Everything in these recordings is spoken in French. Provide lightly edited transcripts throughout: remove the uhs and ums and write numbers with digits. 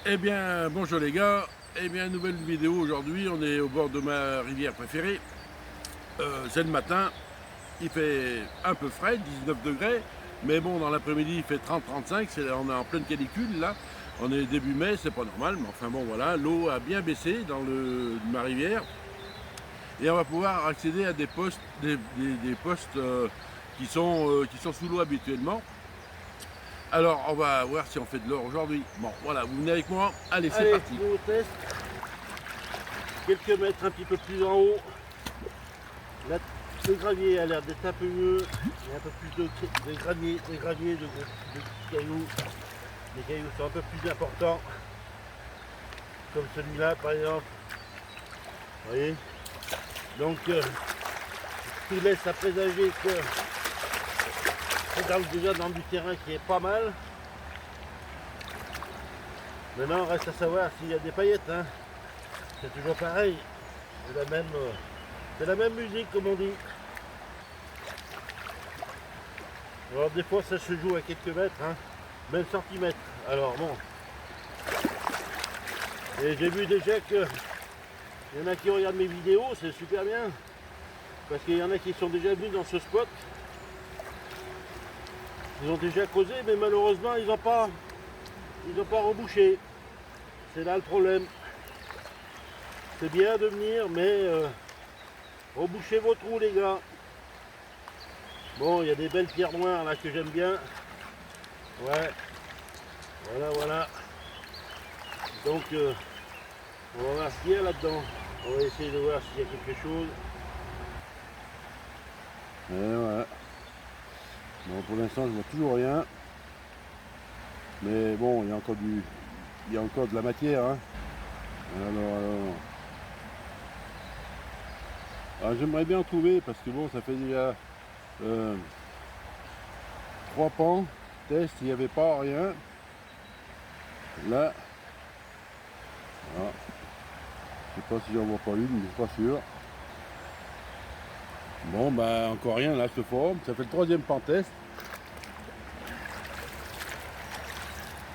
Eh bien, bonjour les gars. Eh bien, nouvelle vidéo aujourd'hui. On est au bord de ma rivière préférée. C'est le matin. Il fait un peu frais, 19 degrés. Mais bon, dans l'après-midi, il fait 30-35. On est en pleine canicule là. On est début mai, c'est pas normal. Mais enfin bon, voilà. L'eau a bien baissé dans ma rivière. Et on va pouvoir accéder à des postes, des postes qui sont sous l'eau habituellement. Alors, on va voir si on fait de l'or aujourd'hui. Bon, voilà, vous venez avec moi. Allez, c'est Allez, parti. nouveau test. Quelques mètres un petit peu plus en haut. Là, le gravier a l'air d'être un peu mieux. Il y a un peu plus de gravier, de petits cailloux. Les cailloux sont un peu plus importants. Comme celui-là, par exemple. Vous voyez. Donc, tout laisse à présager que c'est déjà dans du terrain qui est pas mal. Maintenant, reste à savoir s'il y a des paillettes. Hein. C'est toujours pareil. C'est la même musique, comme on dit. Alors, des fois, ça se joue à quelques mètres, hein, même centimètres. Alors, bon. Et j'ai vu déjà que il y en a qui regardent mes vidéos, c'est super bien. Parce qu'il y en a qui sont déjà venus dans ce spot. Ils ont déjà causé, mais malheureusement, ils n'ont pas rebouché. C'est là le problème. C'est bien de venir, mais rebouchez vos trous, les gars. Bon, il y a des belles pierres noires là que j'aime bien. Ouais. Voilà. Donc, on va voir ce qu'il y a là-dedans. On va essayer de voir s'il y a quelque chose. Et voilà. Bon, pour l'instant, je vois toujours rien. Mais bon, il y a encore de la matière. Hein. Alors, j'aimerais bien en trouver parce que bon, ça fait déjà 3 pans. Test, il n'y avait pas rien. Là, voilà. Je sais pas si j'en vois pas une, mais je suis pas sûr. Bon, bah encore rien là, se forme. Ça fait le 3e pan test.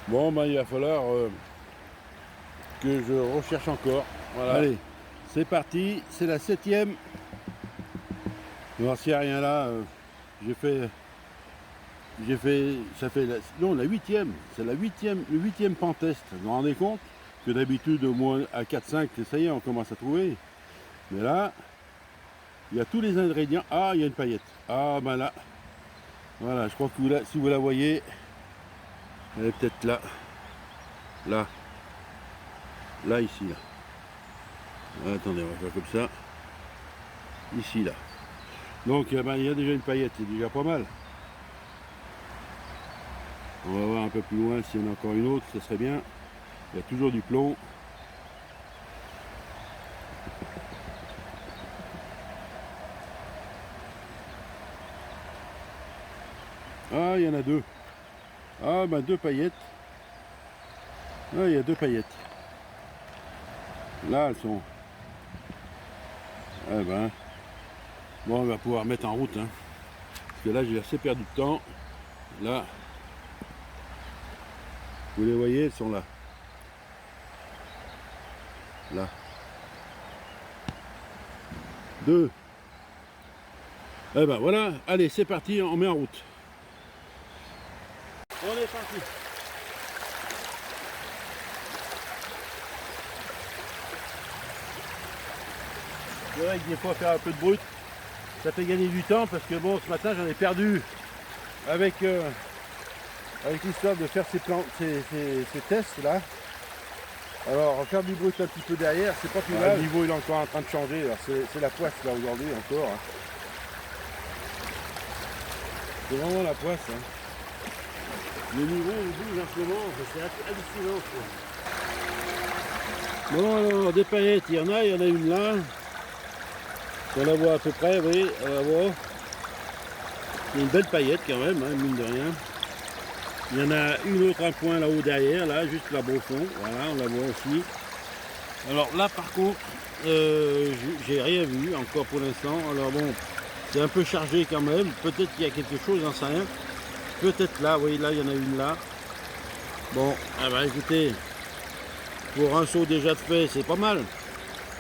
Bon, bah il va falloir que je recherche encore. Voilà. Allez, c'est parti. C'est la 7e. Alors s'il n'y a rien là, ça fait non, la 8e. C'est le 8e pan test. Vous vous rendez compte que d'habitude au moins à 4-5, ça y est, on commence à trouver. Mais là, il y a tous les ingrédients. Ah, il y a une paillette. Ah, ben là. Voilà, je crois que si vous la voyez, elle est peut-être là. Là, ici, là. Ah, attendez, on va faire comme ça. Ici, là. Donc, ben, il y a déjà une paillette, c'est déjà pas mal. On va voir un peu plus loin s'il y en a encore une autre, ce serait bien. Il y a toujours du plomb. Ah, il y en a 2. Ah, ben 2 paillettes. Ah, il y a 2 paillettes. Là, elles sont... Eh ben... Bon, on va pouvoir mettre en route. Hein. Parce que là, j'ai assez perdu de temps. Là... Vous les voyez, elles sont là. Là. 2. Eh ben voilà. Allez, c'est parti, on met en route. On est parti. C'est vrai que des fois faire un peu de brut, ça fait gagner du temps parce que bon, ce matin j'en ai perdu avec l'histoire de faire ces tests là. Alors faire du brut un petit peu derrière, c'est pas plus mal. Le niveau il est encore en train de changer, c'est la poisse là aujourd'hui encore. Hein. C'est vraiment la poisse. Hein. Le niveau il bouge en ce moment, c'est hallucinant. Bon alors des paillettes, il y en a une là. On la voit à peu près, vous voyez, on la voit. Il y a une belle paillette quand même, hein, mine de rien. Il y en a une autre un point là-haut derrière, là, juste là-bas au fond. Voilà, on la voit aussi. Alors là par contre, j'ai rien vu encore pour l'instant. Alors bon, c'est un peu chargé quand même. Peut-être qu'il y a quelque chose, j'en sais rien. Peut-être là, oui, là, il y en a une là. Bon, ah bah écoutez, Pour un seau déjà de fait, c'est pas mal.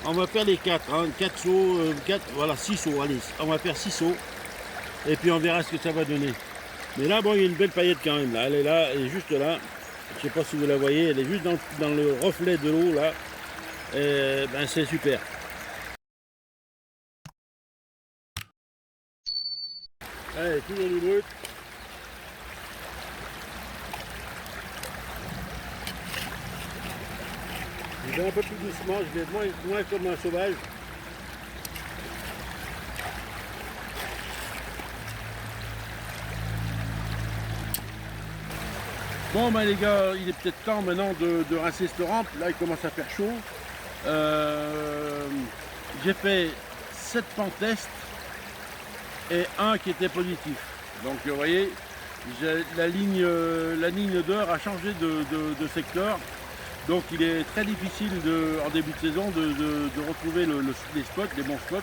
On va faire les 4, hein, 4 seaux, voilà, 6 seaux, allez, on va faire 6 seaux. Et puis on verra ce que ça va donner. Mais là, bon, il y a une belle paillette quand même, là. Elle est là, elle est juste là. Je sais pas si vous la voyez, elle est juste dans le reflet de l'eau, là. Et, ben, c'est super. Allez, tout dans le brut. Je vais un peu plus doucement, je vais moins comme un sauvage. Bon ben les gars, il est peut-être temps maintenant de rincer cette rampe. Là il commence à faire chaud. J'ai fait 7 pans-tests et un qui était positif. Donc vous voyez, la ligne d'heure a changé de secteur. Donc il est très difficile en début de saison de retrouver les spots, les bons spots.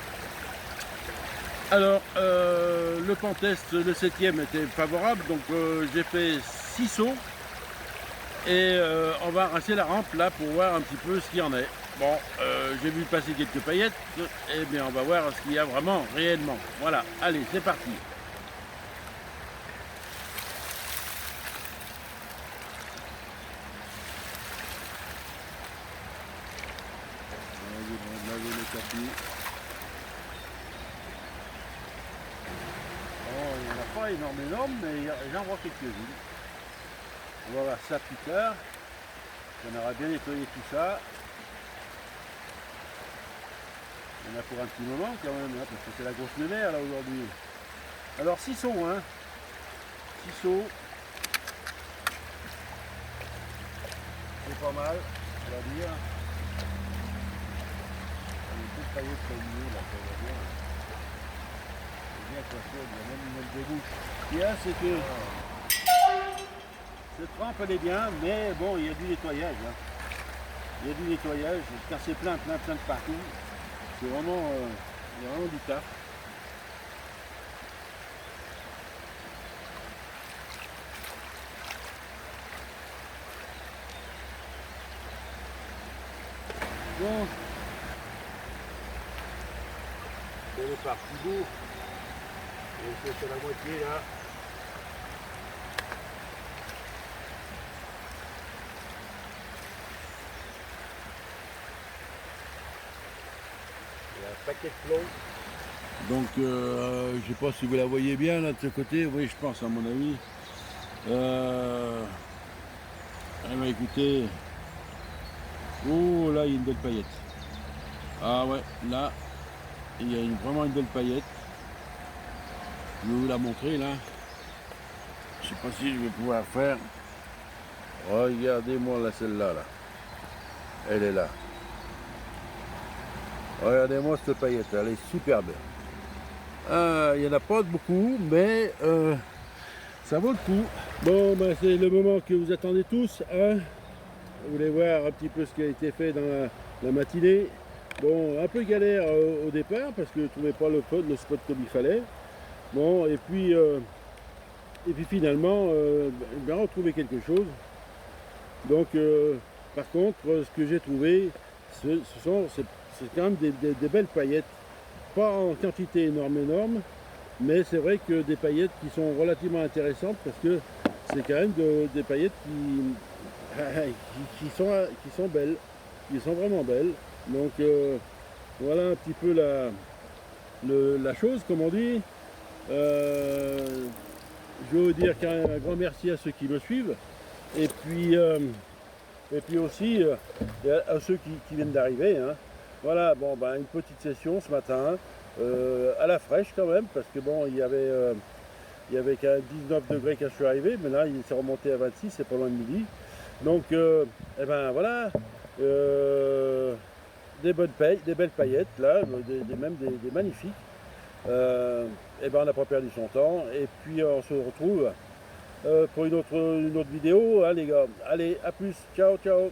Alors le pan-test, le 7e était favorable, donc j'ai fait 6 sauts. Et on va rincer la rampe là pour voir un petit peu ce qu'il y en est. Bon, j'ai vu passer quelques paillettes, et bien on va voir ce qu'il y a vraiment, réellement. Voilà, allez, c'est parti. On va laver le tapis. Bon, il n'y en a pas énorme, mais j'en vois quelques-unes. On va voir ça plus tard. On aura bien nettoyé tout ça. On a pour un petit moment quand même, hein, parce que c'est la grosse lumière là aujourd'hui. Alors 6 sauts, hein. 6 sauts. C'est pas mal, on va dire. Il y a une petite paillette réunie là, ça va bien. C'est bien coiffé, il y a même une débouche. Ce qu'il y a, c'est que cette rampe elle est bien, mais bon, il y a du nettoyage. Hein. Il y a du nettoyage, car c'est plein de partout. C'est vraiment, il y a vraiment du taf. Donc, c'est le parti beau. Et c'est la moitié là. Paquet de plomb. Donc je ne sais pas si vous la voyez bien là de ce côté, oui je pense à mon avis. Eh ben, écoutez, oh là il y a une belle paillette. Ah ouais, là il y a vraiment une belle paillette. Je vais vous la montrer là. Je sais pas si je vais pouvoir faire. Regardez-moi là celle-là là. Elle est là. Regardez-moi cette paillette, elle est superbe. Il n'y en a pas beaucoup, mais ça vaut le coup. Bon, ben, c'est le moment que vous attendez tous. Hein. Vous voulez voir un petit peu ce qui a été fait dans la matinée. Bon, un peu galère au départ, parce que je ne trouvais pas le spot comme il fallait. Bon, et puis finalement, ben, on a trouvé quelque chose. Donc, par contre, ce que j'ai trouvé, c'est quand même des belles paillettes, pas en quantité énorme, mais c'est vrai que des paillettes qui sont relativement intéressantes parce que c'est quand même des paillettes qui sont belles, qui sont vraiment belles. Donc voilà un petit peu la chose, comme on dit. Je veux vous dire quand même un grand merci à ceux qui me suivent et puis aussi à ceux qui viennent d'arriver. Hein. Voilà, bon, ben, une petite session ce matin, à la fraîche quand même, parce que bon, il y avait qu'à 19 degrés quand je suis arrivé, mais là, il s'est remonté à 26, c'est pas loin de midi. Donc, eh ben voilà, des belles paillettes, là, même des magnifiques. Eh ben, on n'a pas perdu son temps, et puis on se retrouve pour une autre vidéo, hein, les gars. Allez, à plus, ciao, ciao.